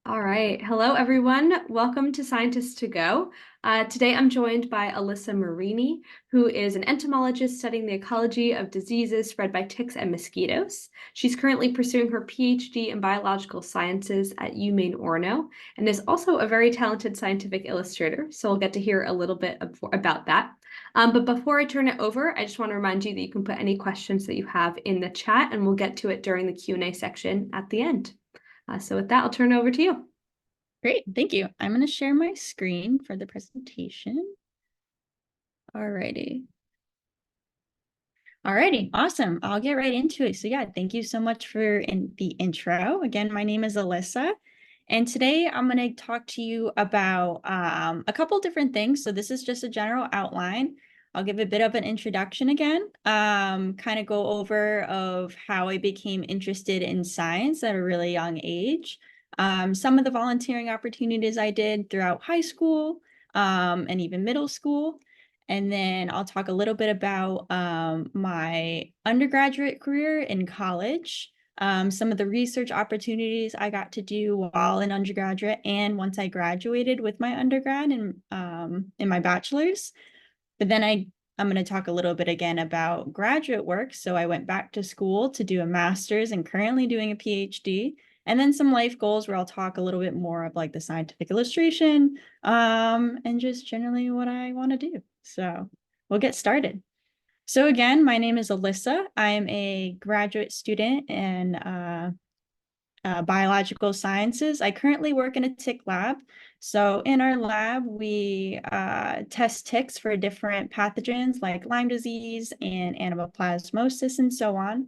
All right. Hello, everyone. Welcome to Scientists to Go. Today, I'm joined by Alyssa Marini, who is an entomologist studying the ecology of diseases spread by ticks and mosquitoes. She's currently pursuing her PhD in biological sciences at UMaine Orono and is also a very talented scientific illustrator. So we'll get to hear a little bit about that. But before I turn it over, I just want to remind you that you can put any questions that you have in the chat, and we'll get to it during the Q&A section at the end. So with that, I'll turn it over to you. Great, thank you. I'm going to share my screen for the presentation. Alrighty, awesome. I'll get right into it. So yeah, thank you so much for the intro. Again, my name is Alyssa, and today I'm going to talk to you about a couple different things. So this is just a general outline. I'll give a bit of an introduction again, kind of go over of how I became interested in science at a really young age. Some of the volunteering opportunities I did throughout high school and even middle school. And then I'll talk a little bit about my undergraduate career in college, some of the research opportunities I got to do while in undergraduate and once I graduated with my undergrad and in my bachelor's. But then I'm going to talk a little bit again about graduate work. So I went back to school to do a master's and currently doing a PhD. And then some life goals where I'll talk a little bit more of like the scientific illustration and just generally what I want to do. So we'll get started. So again, my name is Alyssa. I am a graduate student in biological sciences. I currently work in a tick lab. So in our lab, we test ticks for different pathogens like Lyme disease and anaplasmosis and so on.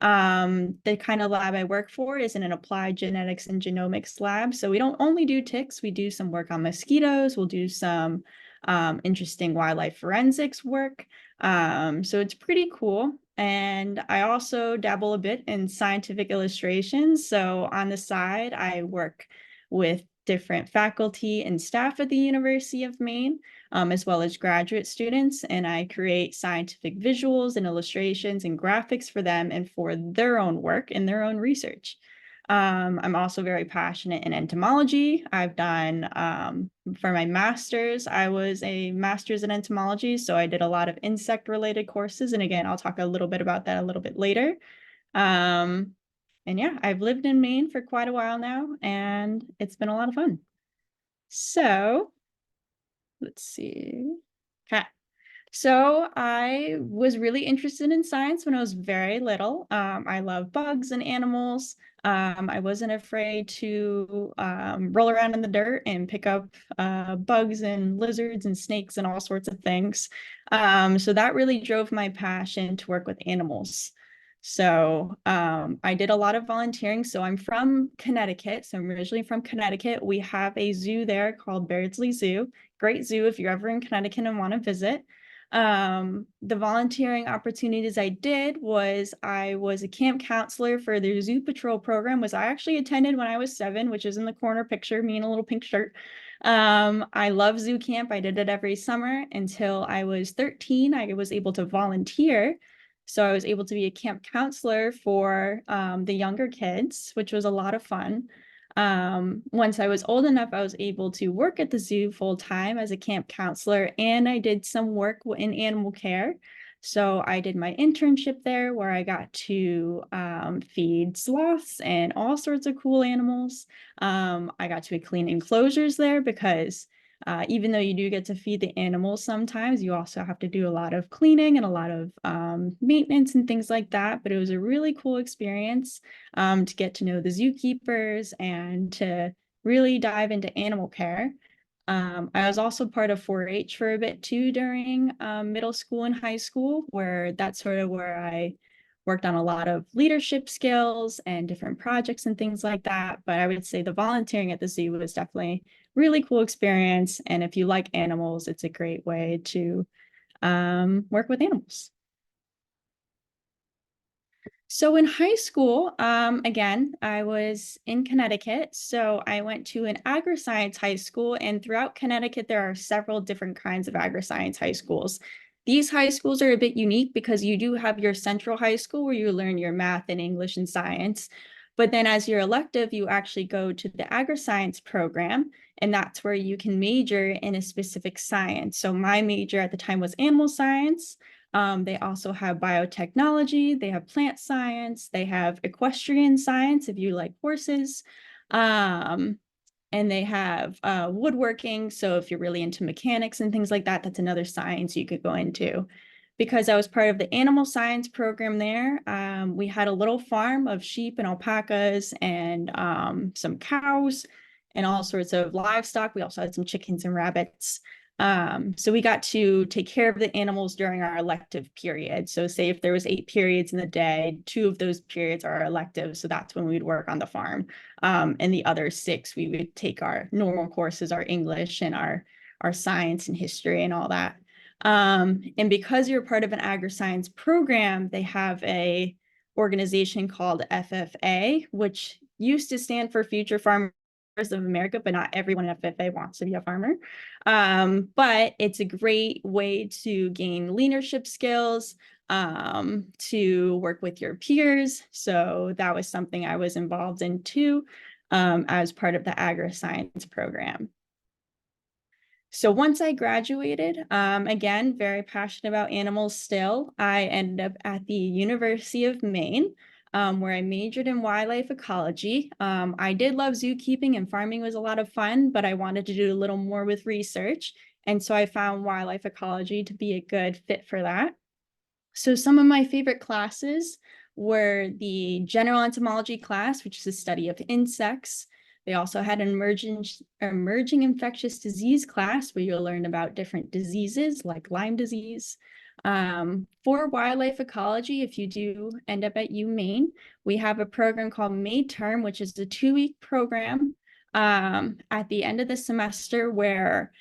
The kind of lab I work for is in an applied genetics and genomics lab. So we don't only do ticks, we do some work on mosquitoes. We'll do some interesting wildlife forensics work. So it's pretty cool. And I also dabble a bit in scientific illustrations. So on the side, I work with different faculty and staff at the University of Maine, as well as graduate students. And I create scientific visuals and illustrations and graphics for them and for their own work and their own research. I'm also very passionate in entomology. I've done, for my master's, I was a master's in entomology. So I did a lot of insect related courses. And again, I'll talk a little bit about that a little bit later. And yeah, I've lived in Maine for quite a while now, and it's been a lot of fun. So let's see. Okay. So I was really interested in science when I was very little. I love bugs and animals. I wasn't afraid to roll around in the dirt and pick up bugs and lizards and snakes and all sorts of things. So that really drove my passion to work with animals. So I did a lot of volunteering. So I'm from Connecticut. So I'm originally from Connecticut. We have a zoo there called Beardsley Zoo. Great zoo if you're ever in Connecticut and want to visit. The volunteering opportunities I did was I was a camp counselor for the Zoo Patrol program, was I actually attended when I was 7, which is in the corner picture, me in a little pink shirt. I love zoo camp. I did it every summer until I was 13. I was able to volunteer. So I was able to be a camp counselor for the younger kids, which was a lot of fun. Once I was old enough, I was able to work at the zoo full time as a camp counselor, and I did some work in animal care. So I did my internship there where I got to feed sloths and all sorts of cool animals. I got to clean enclosures there because even though you do get to feed the animals sometimes, you also have to do a lot of cleaning and a lot of maintenance and things like that. But it was a really cool experience to get to know the zookeepers and to really dive into animal care. I was also part of 4-H for a bit too during middle school and high school, where that's sort of where I worked on a lot of leadership skills and different projects and things like that. But I would say the volunteering at the zoo was definitely really cool experience. And if you like animals, it's a great way to work with animals. So in high school, again, I was in Connecticut. So I went to an agri-science high school, and throughout Connecticut, there are several different kinds of agri-science high schools. These high schools are a bit unique because you do have your central high school where you learn your math and English and science. But then as your elective, you actually go to the agri-science program, and that's where you can major in a specific science. So my major at the time was animal science. They also have biotechnology, they have plant science, they have equestrian science if you like horses. And they have woodworking. So if you're really into mechanics and things like that, that's another science you could go into. Because I was part of the animal science program there, we had a little farm of sheep and alpacas and some cows and all sorts of livestock. We also had some chickens and rabbits. So we got to take care of the animals during our elective period. So say if there was 8 periods in the day, 2 of those periods are elective. So that's when we'd work on the farm. And the other 6, we would take our normal courses, our English and our science and history and all that. And because you're part of an agri-science program, they have a organization called FFA, which used to stand for Future Farmers of America, but not everyone in FFA wants to be a farmer. But it's a great way to gain leadership skills, to work with your peers. So that was something I was involved in too, as part of the agri-science program. So once I graduated, again, very passionate about animals still, I ended up at the University of Maine, where I majored in wildlife ecology. I did love zookeeping and farming was a lot of fun, but I wanted to do a little more with research. And so I found wildlife ecology to be a good fit for that. So some of my favorite classes were the general entomology class, which is the study of insects. They also had an emerging infectious disease class where you'll learn about different diseases like Lyme disease. For wildlife ecology, if you do end up at UMaine, we have a program called May Term, which is a 2-week program at the end of the semester where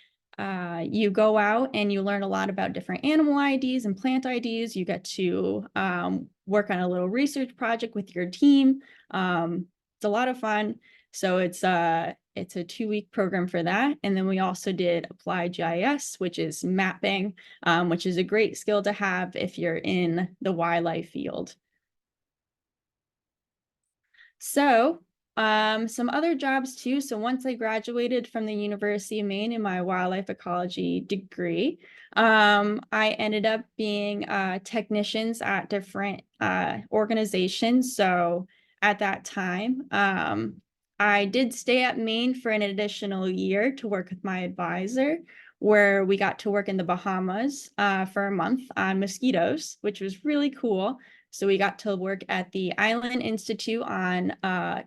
you go out and you learn a lot about different animal IDs and plant IDs. You get to work on a little research project with your team. It's a lot of fun. So it's a 2-week program for that. And then we also did applied GIS, which is mapping, which is a great skill to have if you're in the wildlife field. So some other jobs too. So once I graduated from the University of Maine in my wildlife ecology degree, I ended up being technicians at different organizations. So at that time, I did stay at Maine for an additional year to work with my advisor, where we got to work in the Bahamas for a month on mosquitoes, which was really cool. So we got to work at the Island Institute on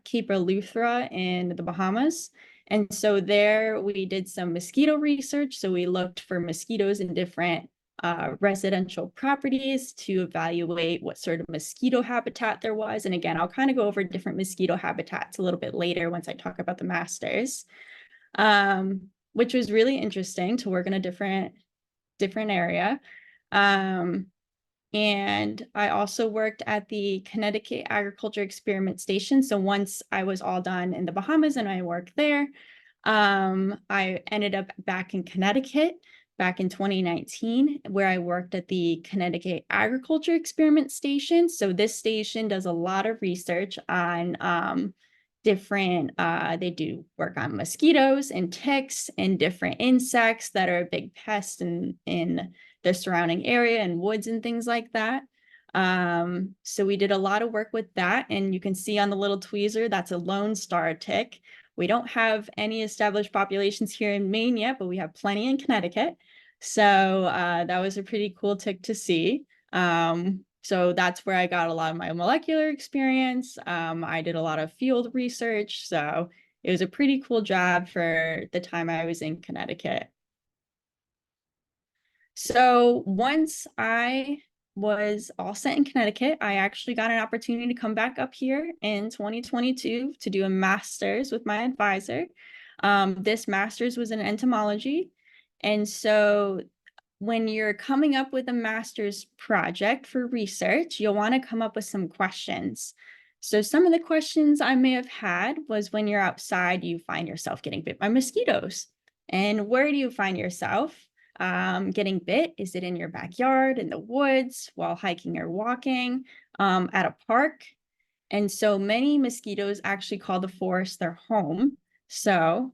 Cape Eleuthera in the Bahamas. And so there we did some mosquito research. So we looked for mosquitoes in different residential properties to evaluate what sort of mosquito habitat there was. And again, I'll kind of go over different mosquito habitats a little bit later once I talk about the masters, which was really interesting to work in a different area. And I also worked at the Connecticut Agriculture Experiment Station. So once I was all done in the Bahamas and I worked there, I ended up back in Connecticut back in 2019, where I worked at the Connecticut Agriculture Experiment Station. So this station does a lot of research on different, they do work on mosquitoes and ticks and different insects that are a big pest in the surrounding area and woods and things like that. So we did a lot of work with that. And you can see on the little tweezer, that's a Lone Star tick. We don't have any established populations here in Maine yet, but we have plenty in Connecticut. So that was a pretty cool tick to see. So that's where I got a lot of my molecular experience. I did a lot of field research. So it was a pretty cool job for the time I was in Connecticut. So once I was all set in Connecticut, I actually got an opportunity to come back up here in 2022 to do a master's with my advisor. This master's was in entomology. And so when you're coming up with a master's project for research, you'll want to come up with some questions. So some of the questions I may have had was when you're outside, you find yourself getting bit by mosquitoes. And where do you find yourself getting bit? Is it in your backyard, in the woods, while hiking or walking, at a park? And so many mosquitoes actually call the forest their home. So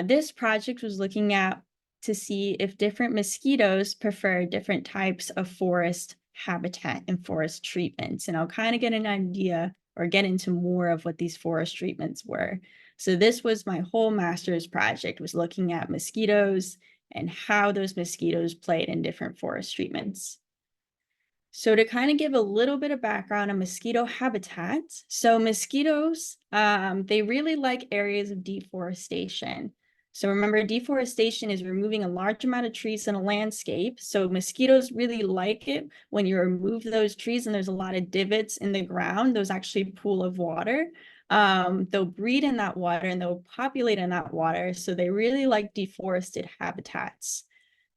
this project was looking at to see if different mosquitoes prefer different types of forest habitat and forest treatments. And I'll kind of get an idea or get into more of what these forest treatments were. So this was my whole master's project, was looking at mosquitoes and how those mosquitoes played in different forest treatments. So to kind of give a little bit of background on mosquito habitats, so mosquitoes, they really like areas of deforestation. So remember, deforestation is removing a large amount of trees in a landscape. So mosquitoes really like it when you remove those trees and there's a lot of divots in the ground, those actually pool of water. They'll breed in that water and they'll populate in that water. So they really like deforested habitats.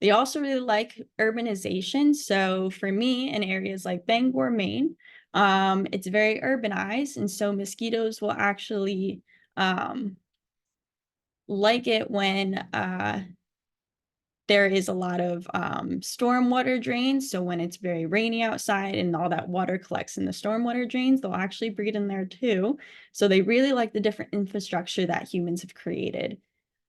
They also really like urbanization. So for me, in areas like Bangor, Maine, it's very urbanized. And so mosquitoes will actually like it when there is a lot of stormwater drains. So when it's very rainy outside and all that water collects in the stormwater drains, they'll actually breed in there too. So they really like the different infrastructure that humans have created.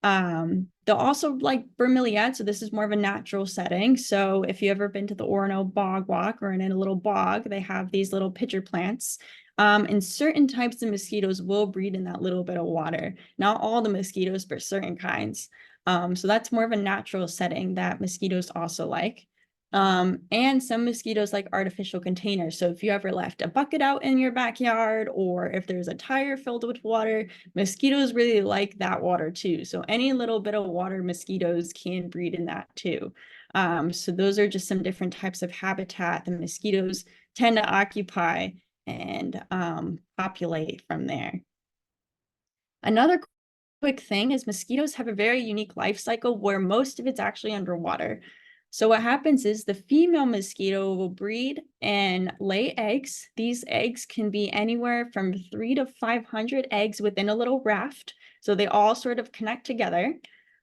They'll also like bromeliads, so this is more of a natural setting. So if you ever been to the Orono Bog Walk or in a little bog, they have these little pitcher plants. And certain types of mosquitoes will breed in that little bit of water. Not all the mosquitoes, but certain kinds. So that's more of a natural setting that mosquitoes also like. And some mosquitoes like artificial containers. So if you ever left a bucket out in your backyard, or if there's a tire filled with water, mosquitoes really like that water too. So any little bit of water, mosquitoes can breed in that too. So those are just some different types of habitat the mosquitoes tend to occupy and populate from there. Another quick thing is mosquitoes have a very unique life cycle where most of it's actually underwater. So what happens is the female mosquito will breed and lay eggs. These eggs can be anywhere from 3 to 500 eggs within a little raft. So they all sort of connect together.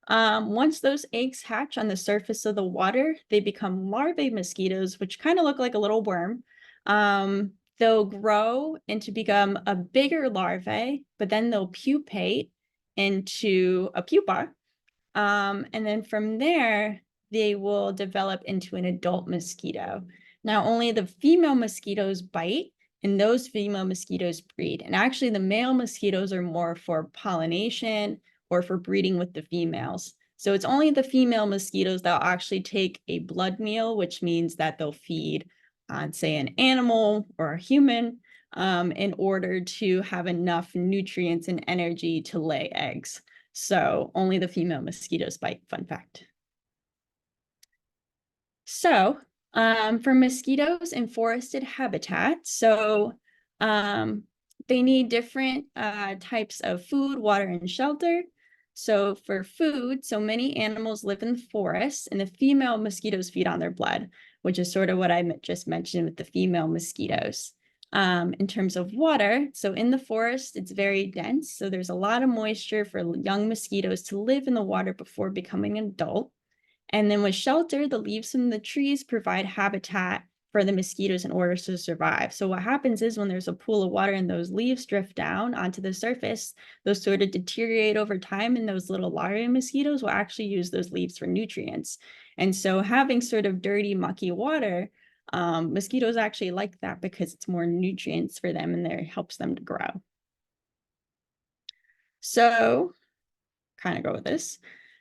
Once those eggs hatch on the surface of the water, they become larvae mosquitoes, which kind of look like a little worm. They'll grow into become a bigger larvae, but then they'll pupate into a pupa. And then from there, they will develop into an adult mosquito. Now, only the female mosquitoes bite, and those female mosquitoes breed. And actually, the male mosquitoes are more for pollination or for breeding with the females. So it's only the female mosquitoes that will actually take a blood meal, which means that they'll feed on, say, an animal or a human in order to have enough nutrients and energy to lay eggs. So only the female mosquitoes bite, fun fact. So for mosquitoes in forested habitats, so they need different types of food, water, and shelter. So for food, so many animals live in the forest, and the female mosquitoes feed on their blood, which is sort of what I just mentioned with the female mosquitoes. In terms of water, so in the forest, it's very dense. So there's a lot of moisture for young mosquitoes to live in the water before becoming an adult. And then with shelter, the leaves from the trees provide habitat for the mosquitoes in order to survive. So what happens is when there's a pool of water and those leaves drift down onto the surface, those sort of deteriorate over time, and those little larvae mosquitoes will actually use those leaves for nutrients. And so having sort of dirty, mucky water, mosquitoes actually like that because it's more nutrients for them and there helps them to grow. So kind of go with this.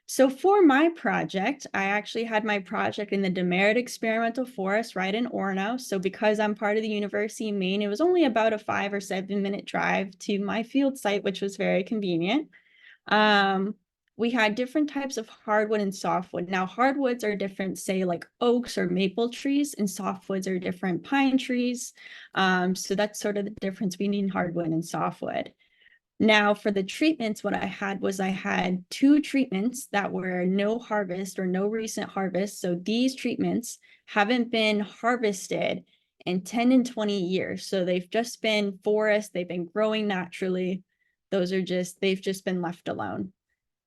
So for my project, I actually had my project in the Demerit Experimental Forest right in Orono. So because I'm part of the University of Maine, it was only about a 5 or 7 minute drive to my field site, which was very convenient. We had different types of hardwood and softwood. Now, hardwoods are different, say like oaks or maple trees, and softwoods are different pine trees. So that's sort of the difference between hardwood and softwood. Now, for the treatments, what I had was I had 2 treatments that were no harvest or no recent harvest. So these treatments haven't been harvested in 10 and 20 years. So they've just been forest, they've been growing naturally. They've just been left alone.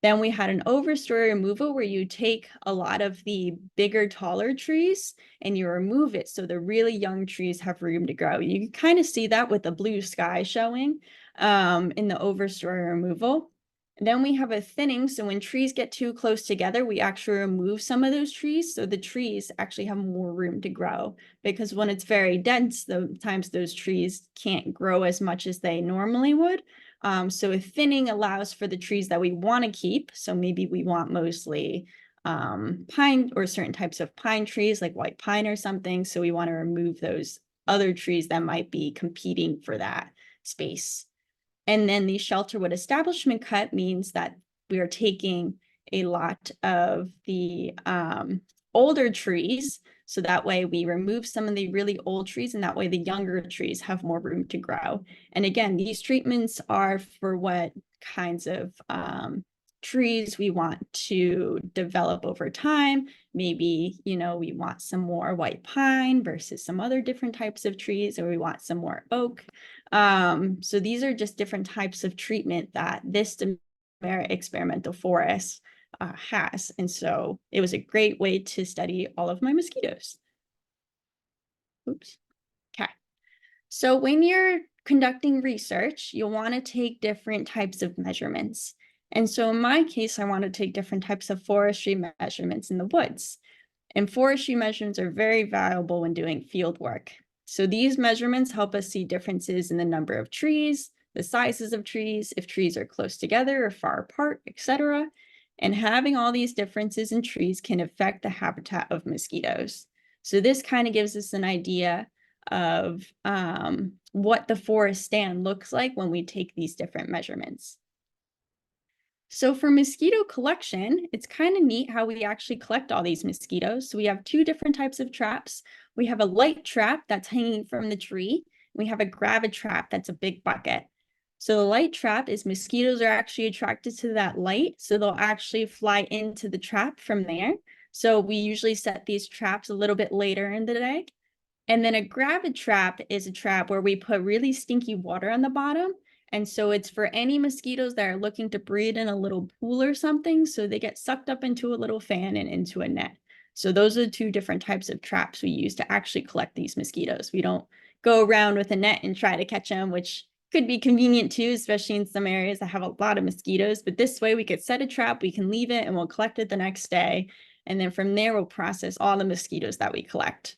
Then we had an overstory removal where you take a lot of the bigger, taller trees and you remove it so the really young trees have room to grow. You can kind of see that with the blue sky showing in the overstory removal. Then we have a thinning. So when trees get too close together, we actually remove some of those trees. So the trees actually have more room to grow, because when it's very dense, sometimes those trees can't grow as much as they normally would. So a thinning allows for the trees that we want to keep. So maybe we want mostly pine or certain types of pine trees like white pine or something. So we want to remove those other trees that might be competing for that space. And then the shelterwood establishment cut means that we are taking a lot of the older trees. So that way we remove some of the really old trees, and that way the younger trees have more room to grow. And again, these treatments are for what kinds of trees we want to develop over time. Maybe, we want some more white pine versus some other different types of trees, or we want some more oak. So these are just different types of treatment that this Demerit experimental forest has. And so it was a great way to study all of my mosquitoes. Oops. Okay. So when you're conducting research, you'll want to take different types of measurements. And so in my case, I want to take different types of forestry measurements in the woods. And forestry measurements are very valuable when doing field work. So these measurements help us see differences in the number of trees, the sizes of trees, if trees are close together or far apart, etc. And having all these differences in trees can affect the habitat of mosquitoes. So this kind of gives us an idea of what the forest stand looks like when we take these different measurements. So for mosquito collection, it's kind of neat how we actually collect all these mosquitoes. So we have two different types of traps. We have a light trap that's hanging from the tree. We have a gravid trap that's a big bucket. So the light trap is mosquitoes are actually attracted to that light, so they'll actually fly into the trap from there. So we usually set these traps a little bit later in the day. And then a gravid trap is a trap where we put really stinky water on the bottom. And so it's for any mosquitoes that are looking to breed in a little pool or something. So they get sucked up into a little fan and into a net. So those are the two different types of traps we use to actually collect these mosquitoes. We don't go around with a net and try to catch them, which could be convenient too, especially in some areas that have a lot of mosquitoes. But this way we could set a trap, we can leave it, and we'll collect it the next day. And then from there, we'll process all the mosquitoes that we collect.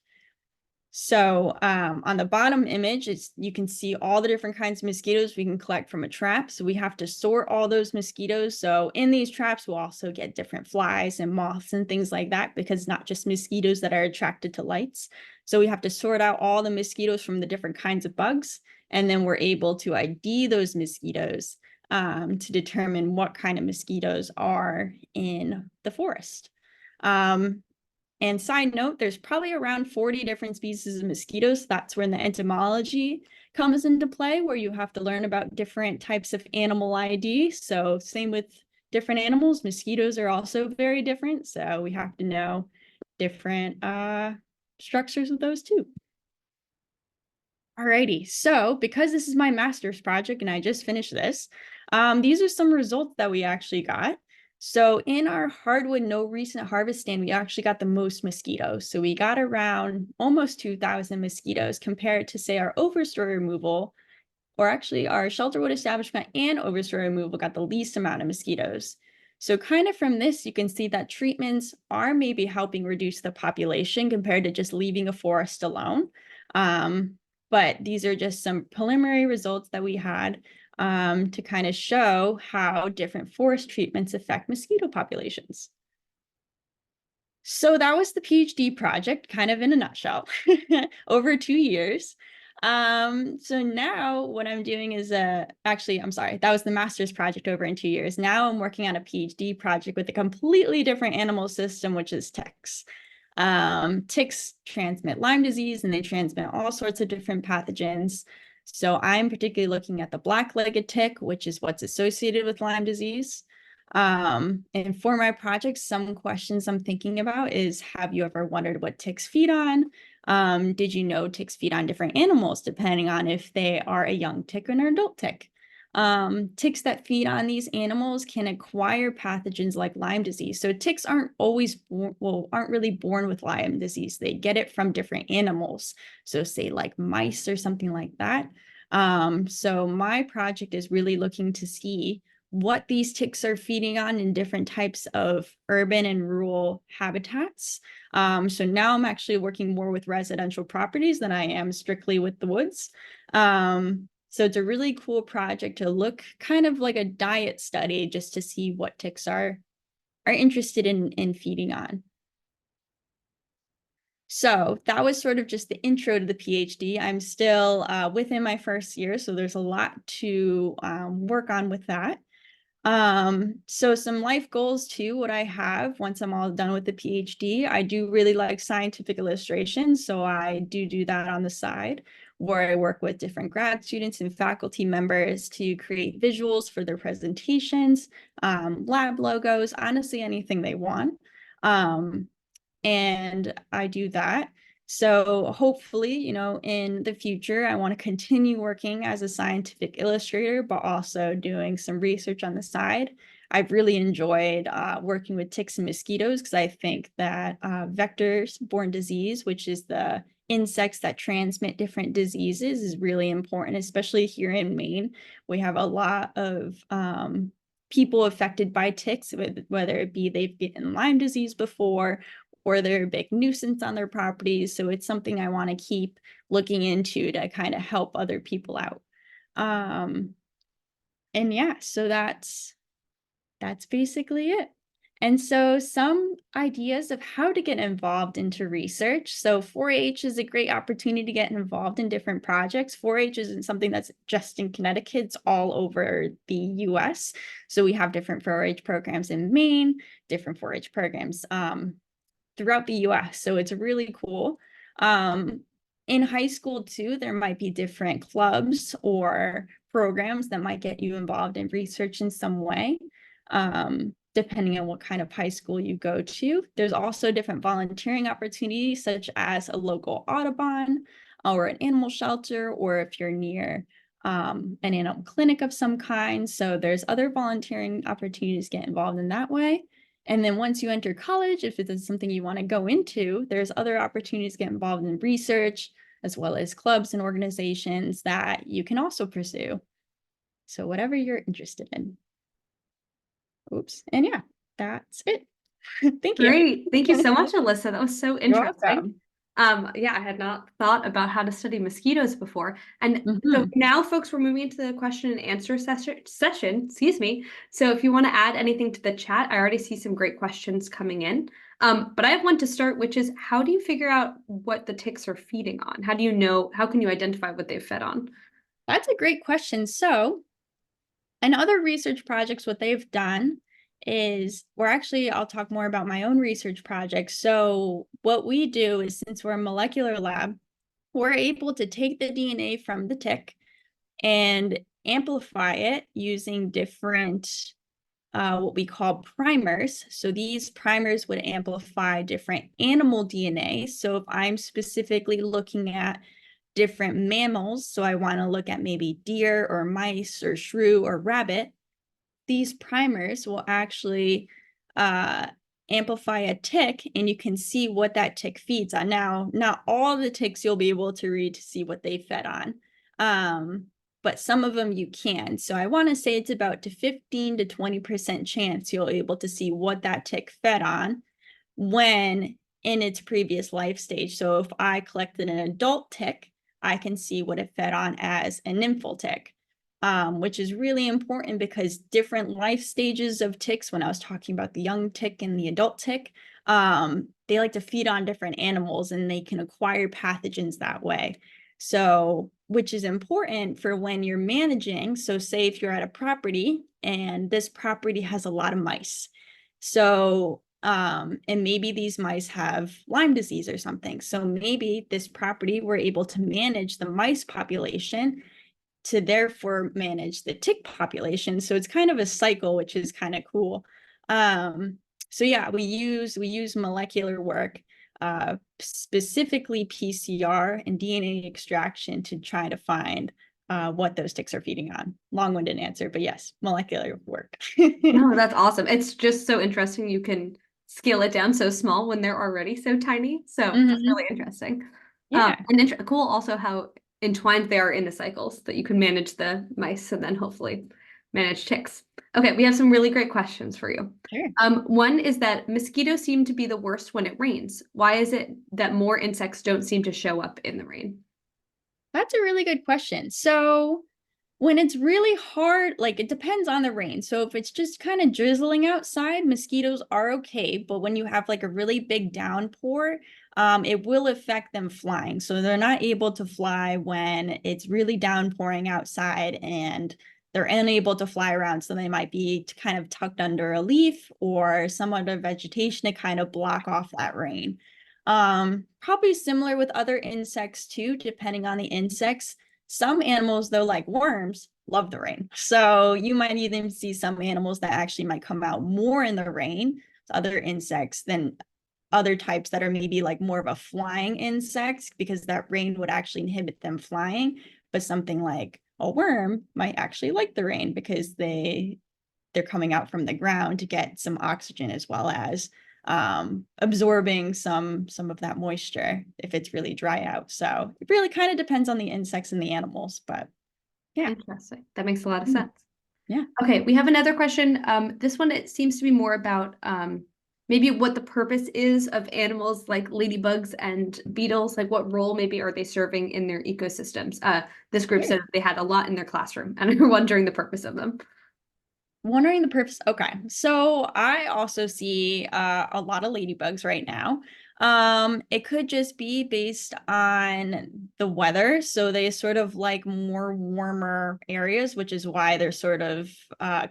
So on the bottom image, you can see all the different kinds of mosquitoes we can collect from a trap. So we have to sort all those mosquitoes. So in these traps, we'll also get different flies and moths and things like that, because it's not just mosquitoes that are attracted to lights. So we have to sort out all the mosquitoes from the different kinds of bugs. And then we're able to ID those mosquitoes to determine what kind of mosquitoes are in the forest. And side note, there's probably around 40 different species of mosquitoes. That's when the entomology comes into play, where you have to learn about different types of animal ID. So same with different animals, mosquitoes are also very different. So we have to know different structures of those too. Alrighty, so because this is my master's project and I just finished this, these are some results that we actually got. So in our hardwood no recent harvest stand, we actually got the most mosquitoes. So we got around almost 2,000 mosquitoes compared to, say, our overstory removal, or actually our shelterwood establishment and overstory removal got the least amount of mosquitoes. So kind of from this, you can see that treatments are maybe helping reduce the population compared to just leaving a forest alone. But these are just some preliminary results that we had to kind of show how different forest treatments affect mosquito populations. So that was the PhD project, kind of in a nutshell, over 2 years. So now what I'm doing is actually, I'm sorry, that was the master's project over in 2 years. Now I'm working on a PhD project with a completely different animal system, which is ticks. Ticks transmit Lyme disease, and they transmit all sorts of different pathogens. So I'm particularly looking at the black-legged tick, which is what's associated with Lyme disease. And for my project, some questions I'm thinking about is, have you ever wondered what ticks feed on? Did you know ticks feed on different animals depending on if they are a young tick or an adult tick? Ticks that feed on these animals can acquire pathogens like Lyme disease. So ticks aren't really born with Lyme disease. They get it from different animals. So say like mice or something like that. So my project is really looking to see what these ticks are feeding on in different types of urban and rural habitats. So now I'm actually working more with residential properties than I am strictly with the woods. So it's a really cool project to look kind of like a diet study just to see what ticks are interested in feeding on. So that was sort of just the intro to the PhD. I'm still within my first year, so there's a lot to work on with that. So some life goals too, what I have once I'm all done with the PhD, I do really like scientific illustration. So I do that on the side where I work with different grad students and faculty members to create visuals for their presentations, lab logos, honestly, anything they want. And I do that. So hopefully, in the future, I want to continue working as a scientific illustrator, but also doing some research on the side. I've really enjoyed working with ticks and mosquitoes because I think that vector-borne disease, which is the insects that transmit different diseases, is really important, especially here in Maine. We have a lot of people affected by ticks, whether it be they've gotten Lyme disease before or they're a big nuisance on their properties. So it's something I want to keep looking into to kind of help other people out. And yeah, so that's basically it. And so some ideas of how to get involved into research. So 4-H is a great opportunity to get involved in different projects. 4-H isn't something that's just in Connecticut, it's all over the US. So we have different 4-H programs in Maine, different 4-H programs throughout the US. So it's really cool. In high school too, there might be different clubs or programs that might get you involved in research in some way, depending on what kind of high school you go to. There's also different volunteering opportunities, such as a local Audubon or an animal shelter, or if you're near an animal clinic of some kind. So there's other volunteering opportunities to get involved in that way. And then once you enter college, if it is something you want to go into, there's other opportunities to get involved in research, as well as clubs and organizations that you can also pursue. So whatever you're interested in. Oops. And yeah, that's it. Thank you. Great. Thank you so much, Alyssa. That was so You're interesting. welcome. Yeah, I had not thought about how to study mosquitoes before. And so Mhm. now, folks, we're moving into the question and answer session, excuse me. So if you want to add anything to the chat, I already see some great questions coming in. But I have one to start, which is how do you figure out what the ticks are feeding on? How do you know, how can you identify what they've fed on? That's a great question. So, in other research projects, what they've done is I'll talk more about my own research project. So, what we do is since we're a molecular lab, we're able to take the DNA from the tick and amplify it using different what we call primers. So these primers would amplify different animal DNA. So if I'm specifically looking at different mammals, so I want to look at maybe deer or mice or shrew or rabbit, these primers will actually uh, amplify a tick, and you can see what that tick feeds on. Now, not all the ticks you'll be able to read to see what they fed on, but some of them you can. So I want to say it's about to 15 to 20% chance you'll be able to see what that tick fed on when in its previous life stage. So if I collected an adult tick, I can see what it fed on as a nymphal tick. Which is really important because different life stages of ticks, when I was talking about the young tick and the adult tick, they like to feed on different animals and they can acquire pathogens that way. So, which is important for when you're managing. So say if you're at a property and this property has a lot of mice. So, and maybe these mice have Lyme disease or something. So maybe this property, we're able to manage the mice population to therefore manage the tick population. So it's kind of a cycle, which is kind of cool. So yeah, we use molecular work, specifically PCR and DNA extraction to try to find what those ticks are feeding on. Long-winded answer, but yes, molecular work. No, that's awesome. It's just so interesting. You can scale it down so small when they're already so tiny. So that's Mhm. really interesting. Yeah. And cool also how entwined they are in the cycles that you can manage the mice and then hopefully manage ticks. Okay, we have some really great questions for you. Sure. One is that mosquitoes seem to be the worst when it rains. Why is it that more insects don't seem to show up in the rain? That's a really good question. So when it's really hard, like it depends on the rain. So if it's just kind of drizzling outside, mosquitoes are okay. But when you have like a really big downpour, it will affect them flying. So they're not able to fly when it's really downpouring outside and they're unable to fly around. So they might be kind of tucked under a leaf or some other vegetation to kind of block off that rain. Probably similar with other insects too, depending on the insects. Some animals, though, like worms, love the rain. So you might even see some animals that actually might come out more in the rain, other insects, than other types that are maybe like more of a flying insect because that rain would actually inhibit them flying. But something like a worm might actually like the rain because they're coming out from the ground to get some oxygen as well as absorbing some of that moisture if it's really dry out. So it really kind of depends on the insects and the animals, but yeah. Interesting. That makes a lot of sense. Yeah. Okay, we have another question. This one, it seems to be more about maybe what the purpose is of animals like ladybugs and beetles. Like what role maybe are they serving in their ecosystems? This group Sure. said they had a lot in their classroom and are wondering the purpose of them. Wondering the purpose. Okay. So I also see a lot of ladybugs right now. It could just be based on the weather. So they sort of like more warmer areas, which is why they're sort of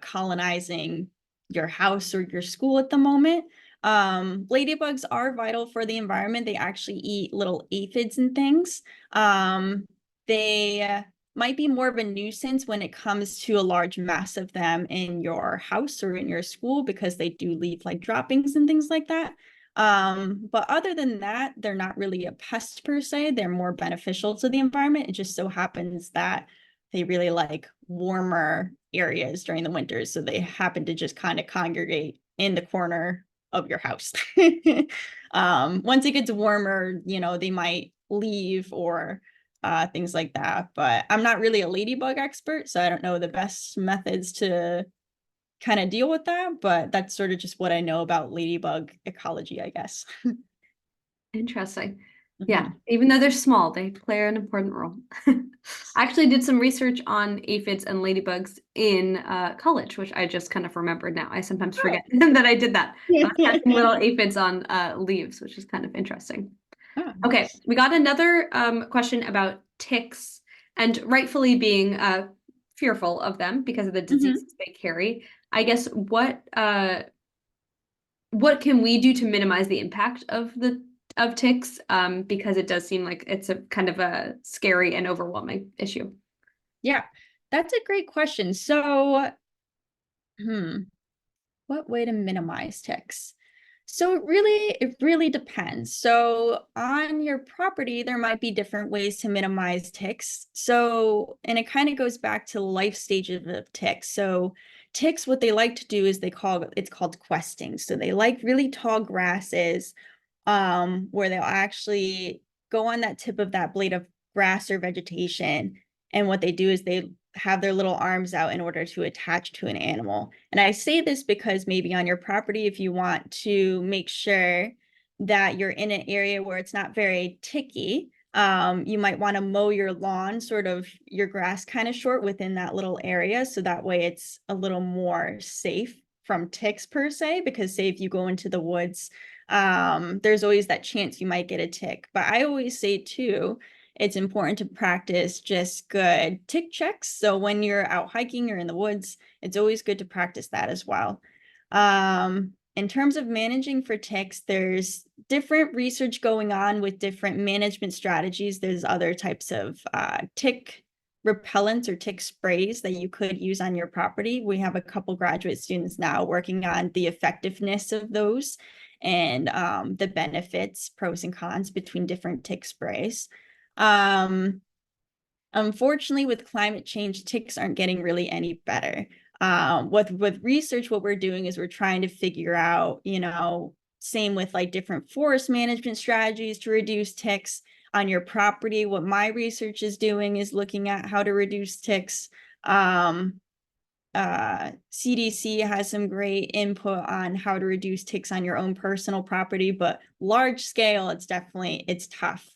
colonizing your house or your school at the moment. Ladybugs are vital for the environment. They actually eat little aphids and things. They might be more of a nuisance when it comes to a large mass of them in your house or in your school because they do leave like droppings and things like that. But other than that, they're not really a pest per se. They're more beneficial to the environment. It just so happens that they really like warmer areas during the winters. So they happen to just kind of congregate in the corner of your house. Once it gets warmer, they might leave or things like that. But I'm not really a ladybug expert, so I don't know the best methods to kind of deal with that. But that's sort of just what I know about ladybug ecology, I guess. Interesting. Yeah, Mhm. even though they're small, they play an important role. I actually did some research on aphids and ladybugs in college, which I just kind of remembered now. I sometimes forget Oh. that I did that. I was catching little aphids on leaves, which is kind of interesting. Oh, Okay, nice. we got another question about ticks and rightfully being fearful of them because of the Mhm. diseases they carry. I guess what can we do to minimize the impact of the of ticks? Because it does seem like it's a kind of a scary and overwhelming issue. Yeah, that's a great question. So, what way to minimize ticks? So it really depends. So on your property, there might be different ways to minimize ticks. So, and it kind of goes back to life stages of ticks. So ticks, what they like to do is it's called questing. So they like really tall grasses, where they'll actually go on that tip of that blade of grass or vegetation. And what they do is they have their little arms out in order to attach to an animal. And I say this because maybe on your property, if you want to make sure that you're in an area where it's not very ticky, you might want to mow your lawn, sort of your grass kind of short within that little area. So that way it's a little more safe from ticks per se, because say if you go into the woods, there's always that chance you might get a tick. But I always say too, it's important to practice just good tick checks. So when you're out hiking or in the woods, it's always good to practice that as well. In terms of managing for ticks, there's different research going on with different management strategies. There's other types of tick repellents or tick sprays that you could use on your property. We have a couple graduate students now working on the effectiveness of those and the benefits, pros and cons between different tick sprays. Um, Unfortunately, with climate change, ticks aren't getting really any better. With research, what we're doing is we're trying to figure out, same with like different forest management strategies to reduce ticks on your property. What my research is doing is looking at how to reduce ticks. Um, CDC has some great input on how to reduce ticks on your own personal property, but large scale, it's tough,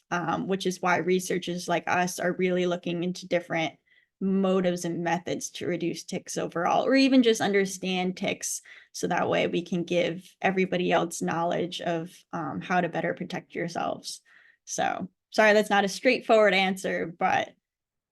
which is why researchers like us are really looking into different motives and methods to reduce ticks overall, or even just understand ticks. So that way we can give everybody else knowledge of how to better protect yourselves. So sorry, that's not a straightforward answer, but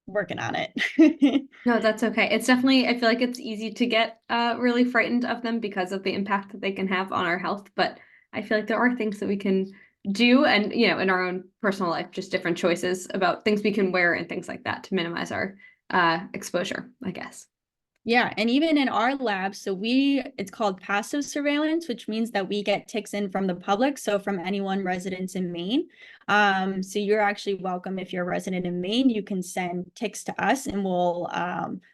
working on it. No, that's okay. It's definitely, I feel like it's easy to get really frightened of them because of the impact that they can have on our health. But I feel like there are things that we can do and, in our own personal life, just different choices about things we can wear and things like that to minimize our exposure, I guess. Yeah, and even in our lab, it's called passive surveillance, which means that we get ticks in from the public, so from anyone residents in Maine. So you're actually welcome if you're a resident in Maine, you can send ticks to us and we'll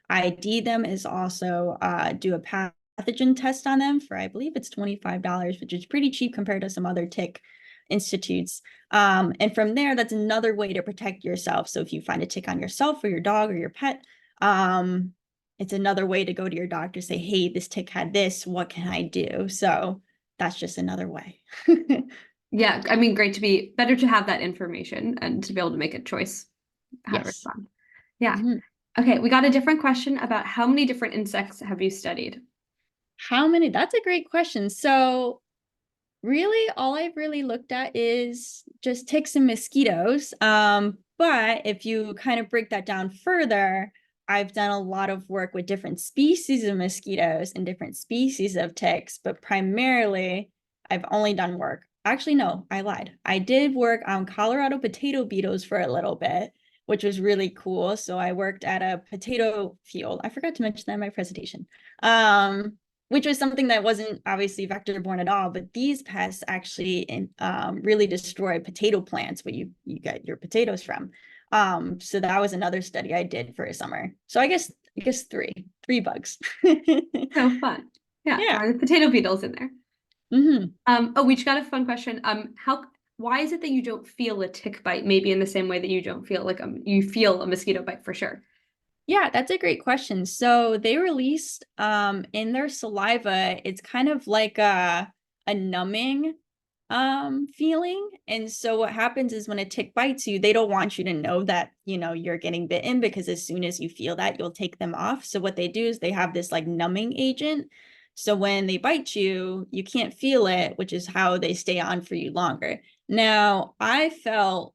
ID them, is also do a pathogen test on them for, I believe it's $25, which is pretty cheap compared to some other tick institutes. And from there, that's another way to protect yourself. So if you find a tick on yourself or your dog or your pet, it's another way to go to your doctor, say, hey, this tick had this, what can I do? So that's just another way. Yeah, I mean, great to be better to have that information and to be able to make a choice how to Yes. respond. Yeah. Mhm. Okay, we got a different question about how many different insects have you studied? How many? That's a great question. So really, all I've really looked at is just ticks and mosquitoes. But if you kind of break that down further, I've done a lot of work with different species of mosquitoes and different species of ticks, but primarily I've only done work. Actually, no, I lied. I did work on Colorado potato beetles for a little bit, which was really cool. So I worked at a potato field. I forgot to mention that in my presentation. Which was something that wasn't obviously vector borne at all, but these pests actually really destroy potato plants where you get your potatoes from. So that was another study I did for a summer. So I guess three bugs. So fun. Yeah, Yeah. there are the potato beetles in there. Hmm. Oh, we just got a fun question. Why is it that you don't feel a tick bite, maybe in the same way that you don't feel like you feel a mosquito bite for sure? Yeah, that's a great question. So they released in their saliva, it's kind of like a numbing feeling. And so what happens is when a tick bites you, they don't want you to know that, you're getting bitten, because as soon as you feel that, you'll take them off. So what they do is they have this like numbing agent. So when they bite you, you can't feel it, which is how they stay on for you longer. Now, I felt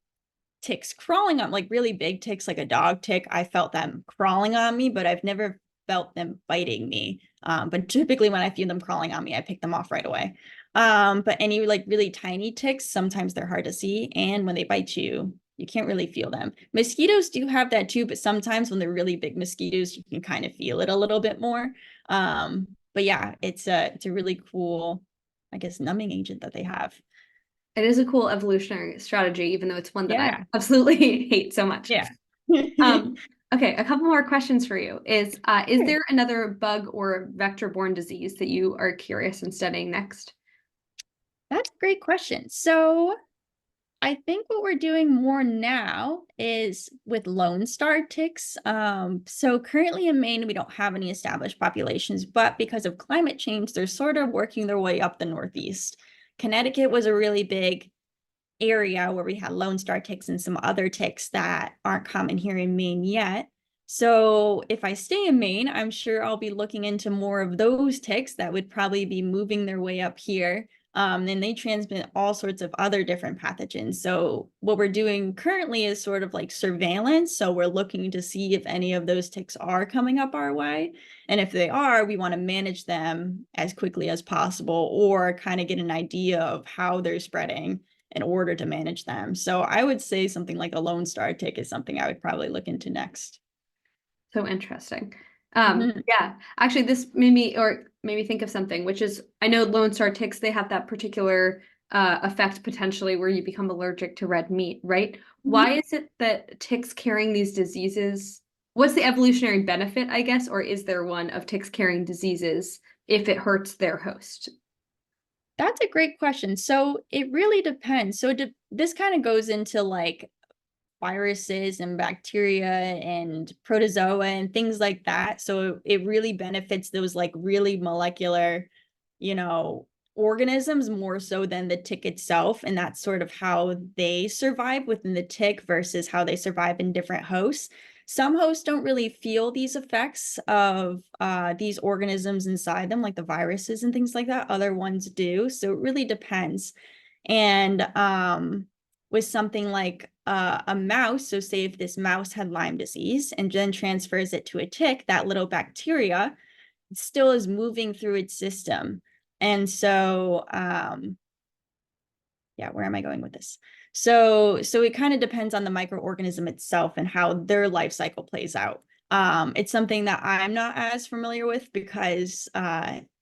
ticks crawling on, like really big ticks, like a dog tick. I felt them crawling on me, but I've never felt them biting me. But typically when I feel them crawling on me, I pick them off right away. But any like really tiny ticks, sometimes they're hard to see. And when they bite you, you can't really feel them. Mosquitoes do have that too, but sometimes when they're really big mosquitoes, you can kind of feel it a little bit more. But yeah, it's a really cool, I guess, numbing agent that they have. It is a cool evolutionary strategy, even though it's one that I Yeah. absolutely hate so much. Yeah. Um, okay, a couple more questions for you. Is Sure. there another bug or vector-borne disease that you are curious in studying next? That's a great question. So I think what we're doing more now is with Lone Star ticks. So currently in Maine, we don't have any established populations, but because of climate change, they're sort of working their way up the Northeast. Connecticut was a really big area where we had Lone Star ticks and some other ticks that aren't common here in Maine yet. So if I stay in Maine, I'm sure I'll be looking into more of those ticks that would probably be moving their way up here. And they transmit all sorts of other different pathogens. So what we're doing currently is sort of like surveillance. So we're looking to see if any of those ticks are coming up our way. And if they are, we want to manage them as quickly as possible, or kind of get an idea of how they're spreading in order to manage them. So I would say something like a Lone Star tick is something I would probably look into next. So interesting. Mhm. Yeah, actually, this made me think of something, which is I know Lone Star ticks, they have that particular effect potentially where you become allergic to red meat, right? Mhm. Why is it that ticks carrying these diseases? What's the evolutionary benefit, I guess, or is there one of ticks carrying diseases if it hurts their host? That's a great question. So it really depends. So this kind of goes into like viruses and bacteria and protozoa and things like that. So it really benefits those like really molecular, you know, organisms more so than the tick itself. And that's sort of how they survive within the tick versus how they survive in different hosts. Some hosts don't really feel these effects of these organisms inside them, like the viruses and things like that. Other ones do. So it really depends. And with something like a mouse, so say if this mouse had Lyme disease and then transfers it to a tick, that little bacteria still is moving through its system. And so, yeah, where am I going with this? So it kind of depends on the microorganism itself and how their life cycle plays out. It's something that I'm not as familiar with because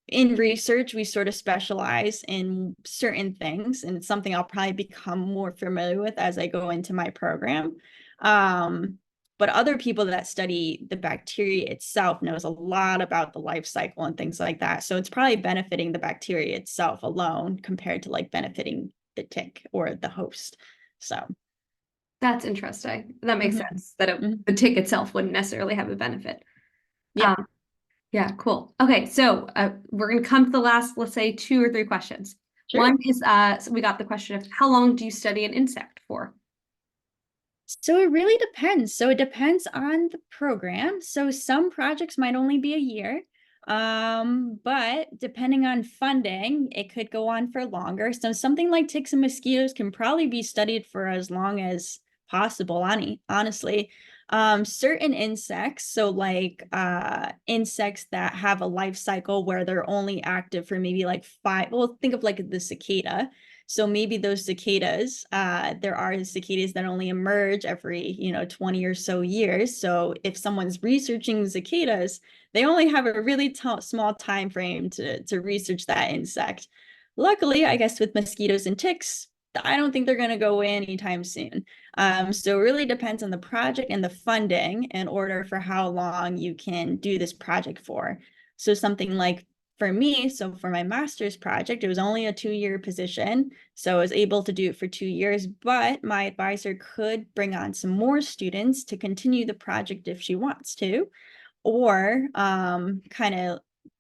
in research, we sort of specialize in certain things, and it's something I'll probably become more familiar with as I go into my program. Um, but other people that study the bacteria itself knows a lot about the life cycle and things like that. So it's probably benefiting the bacteria itself alone compared to like benefiting the tick or the host. So, That's interesting. That makes mhm, sense that mhm. the tick itself wouldn't necessarily have a benefit. Yep, Um, yeah, cool. Okay, so we're gonna come to the last, let's say, 2 or 3 questions. sure. One is, so we got the question of how long do you study an insect for? So it really depends. So it depends on the program. So some projects might only be a year. But depending on funding, it could go on for longer. So something like ticks and mosquitoes can probably be studied for as long as possible, honestly. Certain insects, so like insects that have a life cycle where they're only active for maybe like well, think of like the cicada. So maybe those cicadas, there are cicadas that only emerge every, 20 or so years. So if someone's researching cicadas, they only have a really small time frame to research that insect. Luckily, I guess with mosquitoes and ticks, I don't think they're going to go away anytime soon. So it really depends on the project and the funding in order for how long you can do this project for. So something like for me, so for my master's project, it was only a 2-year position. So I was able to do it for 2 years, but my advisor could bring on some more students to continue the project if she wants to, or kind of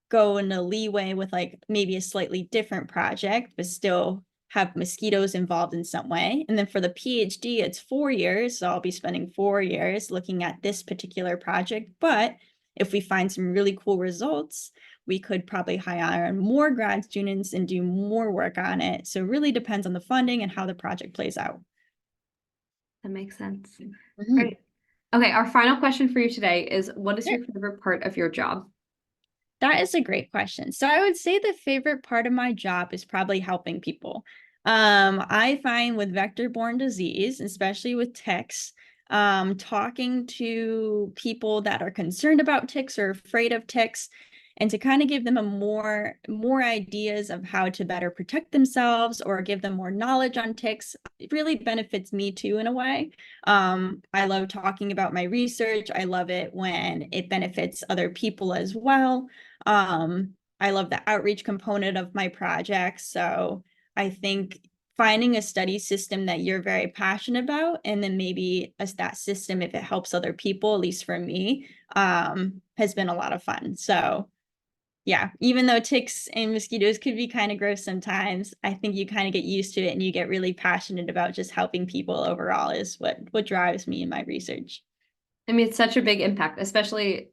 go in a leeway with like maybe a slightly different project, but still have mosquitoes involved in some way. And then for the PhD, it's 4 years. So I'll be spending 4 years looking at this particular project. But if we find some really cool results, we could probably hire on more grad students and do more work on it. So it really depends on the funding and how the project plays out. That makes sense. Mhm. Great. Okay, our final question for you today is what is Sure. your favorite part of your job? That is a great question. So I would say the favorite part of my job is probably helping people. I find with vector-borne disease, especially with ticks, talking to people that are concerned about ticks or afraid of ticks, and to kind of give them a more ideas of how to better protect themselves or give them more knowledge on ticks, it really benefits me too in a way. I love talking about my research. I love it when it benefits other people as well. I love the outreach component of my project. So I think finding a study system that you're very passionate about, and then maybe as that system, if it helps other people, at least for me, has been a lot of fun. So yeah, even though ticks and mosquitoes could be kind of gross sometimes, I think you kind of get used to it and you get really passionate about just helping people overall is what drives me in my research. I mean, it's such a big impact, especially,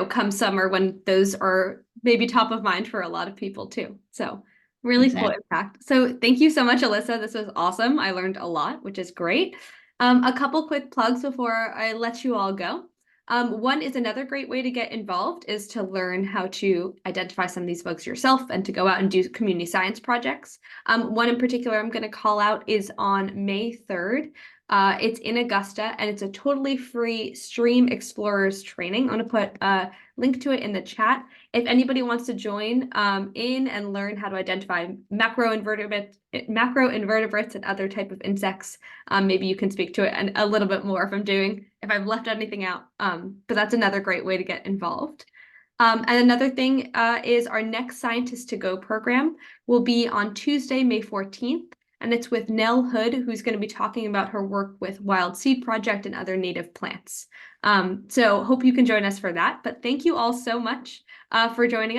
come summer when those are maybe top of mind for a lot of people too. So, really cool Exactly. impact. So, thank you so much, Alyssa. This was awesome. I learned a lot, which is great. A couple quick plugs before I let you all go. One is another great way to get involved is to learn how to identify some of these bugs yourself and to go out and do community science projects. One in particular I'm going to call out is on May 3rd. It's in Augusta, and it's a totally free Stream Explorers training. I'm going to put a link to it in the chat. If anybody wants to join in and learn how to identify macroinvertebrates and other type of insects, maybe you can speak to it and a little bit more if I've left anything out. But that's another great way to get involved. And another thing is our next Scientist to Go program will be on Tuesday, May 14th. And it's with Nell Hood, who's going to be talking about her work with Wild Seed Project and other native plants. So hope you can join us for that. But thank you all so much for joining us.